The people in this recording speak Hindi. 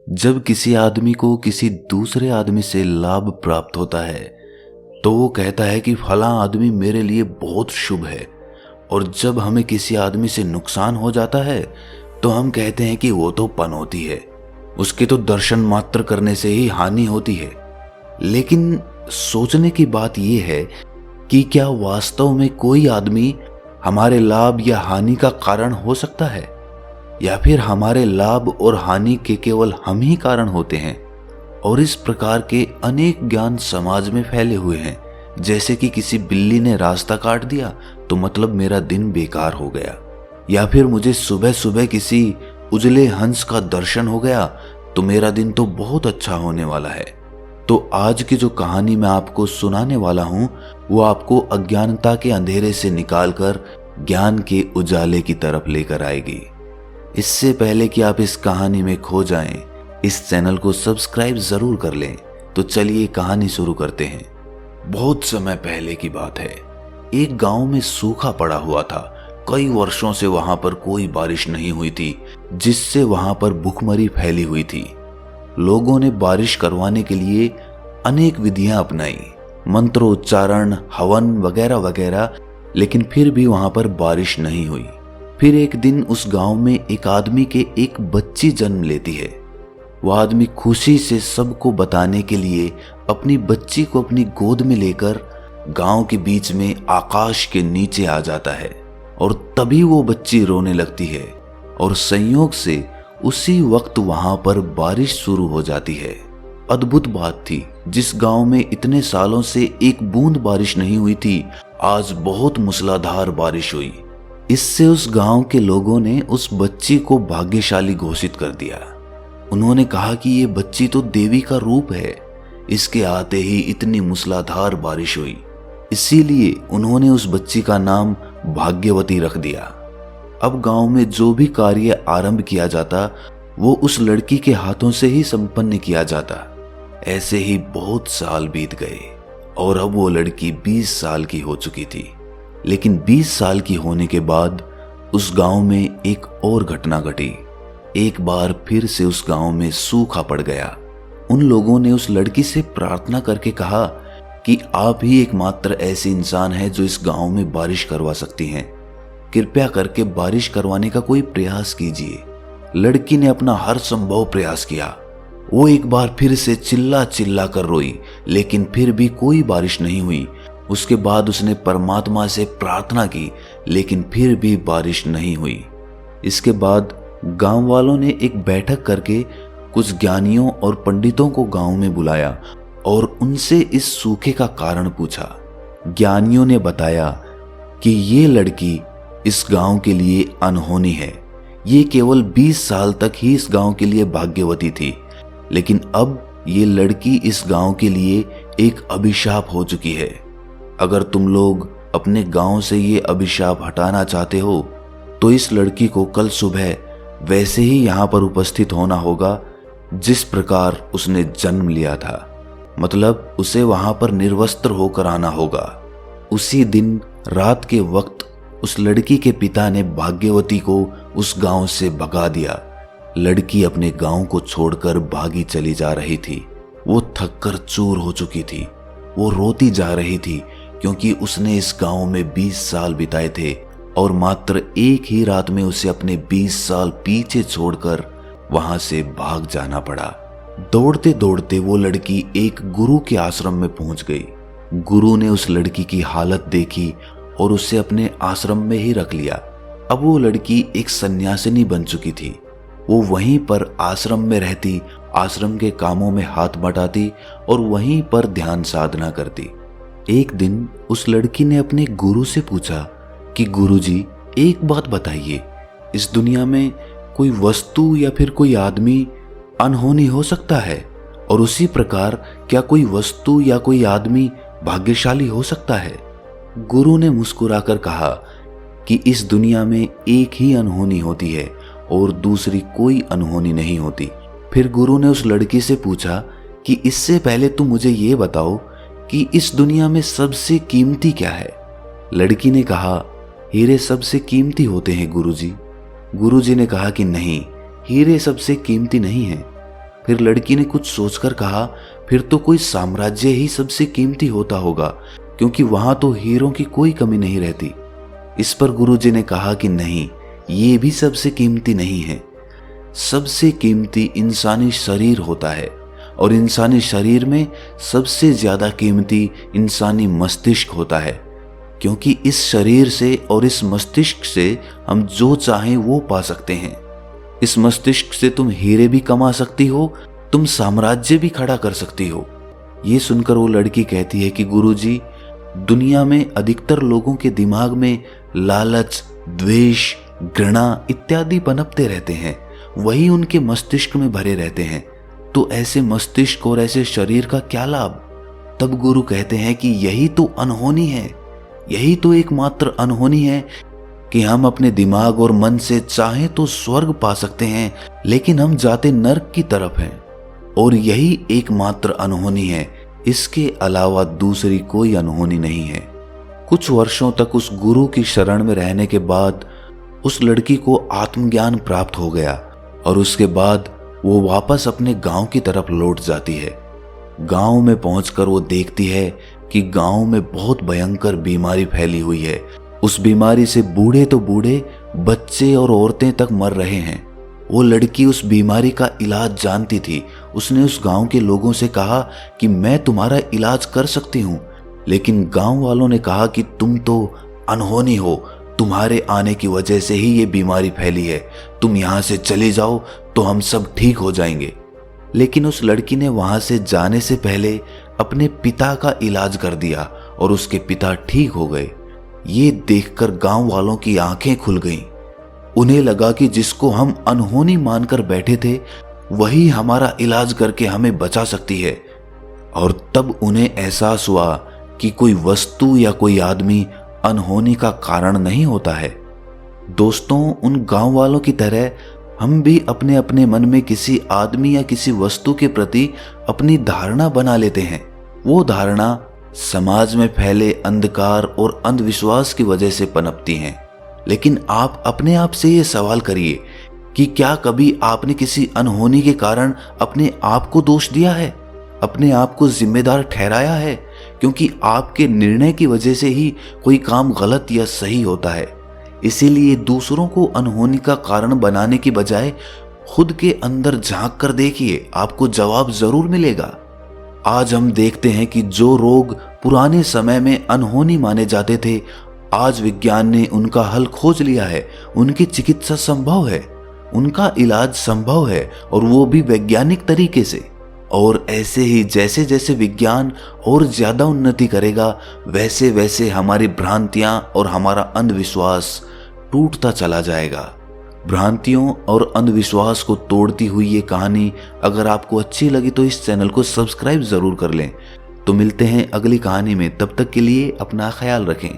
जब किसी आदमी को किसी दूसरे आदमी से लाभ प्राप्त होता है तो वो कहता है कि फलां आदमी मेरे लिए बहुत शुभ है, और जब हमें किसी आदमी से नुकसान हो जाता है तो हम कहते हैं कि वो तो पनौती है, उसके तो दर्शन मात्र करने से ही हानि होती है। लेकिन सोचने की बात यह है कि क्या वास्तव में कोई आदमी हमारे लाभ या हानि का कारण हो सकता है, या फिर हमारे लाभ और हानि के केवल हम ही कारण होते हैं। और इस प्रकार के अनेक ज्ञान समाज में फैले हुए हैं, जैसे कि किसी बिल्ली ने रास्ता काट दिया तो मतलब मेरा दिन बेकार हो गया, या फिर मुझे सुबह सुबह किसी उजले हंस का दर्शन हो गया तो मेरा दिन तो बहुत अच्छा होने वाला है। तो आज की जो कहानी मैं आपको सुनाने वाला हूं वो आपको अज्ञानता के अंधेरे से निकालकर ज्ञान के उजाले की तरफ लेकर आएगी। इससे पहले कि आप इस कहानी में खो जाएं, इस चैनल को सब्सक्राइब जरूर कर लें। तो चलिए कहानी शुरू करते हैं। बहुत समय पहले की बात है। एक गांव में सूखा पड़ा हुआ था। कई वर्षों से वहां पर कोई बारिश नहीं हुई थी, जिससे वहां पर भूखमरी फैली हुई थी। लोगों ने बारिश करवाने के लिए अनेक विधियां अपनाई, मंत्रोच्चारण, हवन वगैरह वगैरह, लेकिन फिर भी वहां पर बारिश नहीं हुई। फिर एक दिन उस गांव में एक आदमी के एक बच्ची जन्म लेती है। वह आदमी खुशी से सबको बताने के लिए अपनी बच्ची को अपनी गोद में लेकर गांव के बीच में आकाश के नीचे आ जाता है, और तभी वो बच्ची रोने लगती है, और संयोग से उसी वक्त वहां पर बारिश शुरू हो जाती है। अद्भुत बात थी, जिस गांव में इतने सालों से एक बूंद बारिश नहीं हुई थी, आज बहुत मूसलाधार बारिश हुई। इससे उस गांव के लोगों ने उस बच्ची को भाग्यशाली घोषित कर दिया। उन्होंने कहा कि ये बच्ची तो देवी का रूप है, इसके आते ही इतनी मूसलाधार बारिश हुई। इसीलिए उन्होंने उस बच्ची का नाम भाग्यवती रख दिया। अब गांव में जो भी कार्य आरंभ किया जाता वो उस लड़की के हाथों से ही संपन्न किया जाता। ऐसे ही बहुत साल बीत गए और अब वो लड़की 20 साल की हो चुकी थी। लेकिन 20 साल की होने के बाद उस गांव में एक और घटना घटी। एक बार फिर से उस गांव में सूखा पड़ गया। उन लोगों ने उस लड़की से प्रार्थना करके कहा कि आप ही एकमात्र ऐसे इंसान हैं जो इस गांव में बारिश करवा सकती हैं। कृपया करके बारिश करवाने का कोई प्रयास कीजिए। लड़की ने अपना हर संभव प्रयास किया। वो एक बार फिर से चिल्ला चिल्ला कर रोई, लेकिन फिर भी कोई बारिश नहीं हुई। उसके बाद उसने परमात्मा से प्रार्थना की, लेकिन फिर भी बारिश नहीं हुई। इसके बाद गांव वालों ने एक बैठक करके कुछ ज्ञानियों और पंडितों को गांव में बुलाया और उनसे इस सूखे का कारण पूछा। ज्ञानियों ने बताया कि ये लड़की इस गांव के लिए अनहोनी है। ये केवल 20 साल तक ही इस गांव के लिए भाग्यवती थी, लेकिन अब ये लड़की इस गांव के लिए एक अभिशाप हो चुकी है। अगर तुम लोग अपने गांव से ये अभिशाप हटाना चाहते हो तो इस लड़की को कल सुबह वैसे ही यहां पर उपस्थित होना होगा जिस प्रकार उसने जन्म लिया था। मतलब उसे वहां पर निर्वस्त्र होकर आना होगा। उसी दिन रात के वक्त उस लड़की के पिता ने भाग्यवती को उस गांव से भगा दिया। लड़की अपने गांव को छोड़कर भागी चली जा रही थी। वो थककर चूर हो चुकी थी। वो रोती जा रही थी क्योंकि उसने इस गांव में 20 साल बिताए थे और मात्र एक ही रात में उसे अपने 20 साल पीछे छोड़कर वहां से भाग जाना पड़ा। दौड़ते दौड़ते वो लड़की एक गुरु के आश्रम में पहुंच गई। गुरु ने उस लड़की की हालत देखी और उसे अपने आश्रम में ही रख लिया। अब वो लड़की एक सन्यासिनी बन चुकी थी। वो वहीं पर आश्रम में रहती, आश्रम के कामों में हाथ बटाती और वहीं पर ध्यान साधना करती। एक दिन उस लड़की ने अपने गुरु से पूछा कि गुरुजी, एक बात बताइए, इस दुनिया में कोई वस्तु या फिर कोई आदमी अनहोनी हो सकता है, और उसी प्रकार क्या कोई वस्तु या कोई आदमी भाग्यशाली हो सकता है? गुरु ने मुस्कुराकर कहा कि इस दुनिया में एक ही अनहोनी होती है और दूसरी कोई अनहोनी नहीं होती। फिर गुरु ने उस लड़की से पूछा कि इससे पहले तुम मुझे ये बताओ कि इस दुनिया में सबसे कीमती क्या है? लड़की ने कहा, हीरे सबसे कीमती होते हैं गुरुजी। गुरुजी ने कहा कि नहीं, हीरे सबसे कीमती नहीं है। फिर लड़की ने कुछ सोचकर कहा, फिर तो कोई साम्राज्य ही सबसे कीमती होता होगा, क्योंकि वहां तो हीरों की कोई कमी नहीं रहती। इस पर गुरुजी ने कहा कि नहीं, ये भी सबसे कीमती नहीं है। सबसे कीमती इंसानी शरीर होता है, और इंसानी शरीर में सबसे ज्यादा कीमती इंसानी मस्तिष्क होता है, क्योंकि इस शरीर से और इस मस्तिष्क से हम जो चाहें वो पा सकते हैं। इस मस्तिष्क से तुम हीरे भी कमा सकती हो, तुम साम्राज्य भी खड़ा कर सकती हो। ये सुनकर वो लड़की कहती है कि गुरुजी, दुनिया में अधिकतर लोगों के दिमाग में लालच, द्वेष, घृणा इत्यादि पनपते रहते हैं, वही उनके मस्तिष्क में भरे रहते हैं। तो ऐसे मस्तिष्क और ऐसे शरीर का क्या लाभ? तब गुरु कहते हैं कि यही तो अनहोनी है, यही तो एकमात्र अनहोनी है कि हम अपने दिमाग और मन से चाहें तो स्वर्ग पा सकते हैं, लेकिन हम जाते नर्क की तरफ हैं। और यही एकमात्र अनहोनी है, इसके अलावा दूसरी कोई अनहोनी नहीं है। कुछ वर्षों तक उस गुरु की शरण में रहने के बाद उस लड़की को आत्मज्ञान प्राप्त हो गया, और उसके बाद वो वापस अपने गांव की तरफ लौट जाती है। गांव में पहुंचकर वो देखती है कि गांव में बहुत भयंकर बीमारी फैली हुई है। उस बीमारी से बूढ़े तो बूढ़े, बच्चे और औरतें तक मर रहे हैं। वो लड़की उस बीमारी का इलाज जानती थी। उसने उस गांव के लोगों से कहा कि मैं तुम्हारा इलाज कर सकती हूँ, लेकिन गांव वालों ने कहा कि तुम तो अनहोनी हो, तुम्हारे आने की वजह से ही ये बीमारी फैली है, तुम यहाँ से चले जाओ तो हम सब ठीक हो जाएंगे। लेकिन उस लड़की ने वहां से जाने से पहले अपने पिता का इलाज कर दिया और उसके पिता ठीक हो गए। ये देखकर गांव वालों की आंखें खुल गईं। उन्हें लगा कि जिसको हम अनहोनी मानकर बैठे थे, वही हमारा इलाज करके हमें बचा सकती है। और तब उन्हें एहसास हुआ कि कोई वस्तु या कोई आदमी अनहोनी का कारण नहीं होता है। दोस्तों, उन गांव वालों की तरह हम भी अपने अपने मन में किसी आदमी या किसी वस्तु के प्रति अपनी धारणा बना लेते हैं। वो धारणा समाज में फैले अंधकार और अंधविश्वास की वजह से पनपती हैं। लेकिन आप अपने आप से ये सवाल करिए कि क्या कभी आपने किसी अनहोनी के कारण अपने आप को दोष दिया है, अपने आप को जिम्मेदार ठहराया है? क्योंकि आपके निर्णय की वजह से ही कोई काम गलत या सही होता है। इसीलिए दूसरों को अनहोनी का कारण बनाने की बजाय खुद के अंदर झांक कर देखिए, आपको जवाब जरूर मिलेगा। आज हम देखते हैं कि जो रोग पुराने समय में अनहोनी माने जाते थे, आज विज्ञान ने उनका हल खोज लिया है। उनकी चिकित्सा संभव है, उनका इलाज संभव है, और वो भी वैज्ञानिक तरीके से। और ऐसे ही जैसे जैसे विज्ञान और ज्यादा उन्नति करेगा, वैसे वैसे हमारी भ्रांतियां और हमारा अंधविश्वास टूटता चला जाएगा। भ्रांतियों और अंधविश्वास को तोड़ती हुई ये कहानी अगर आपको अच्छी लगी तो इस चैनल को सब्सक्राइब जरूर कर लें। तो मिलते हैं अगली कहानी में, तब तक के लिए अपना ख्याल रखें।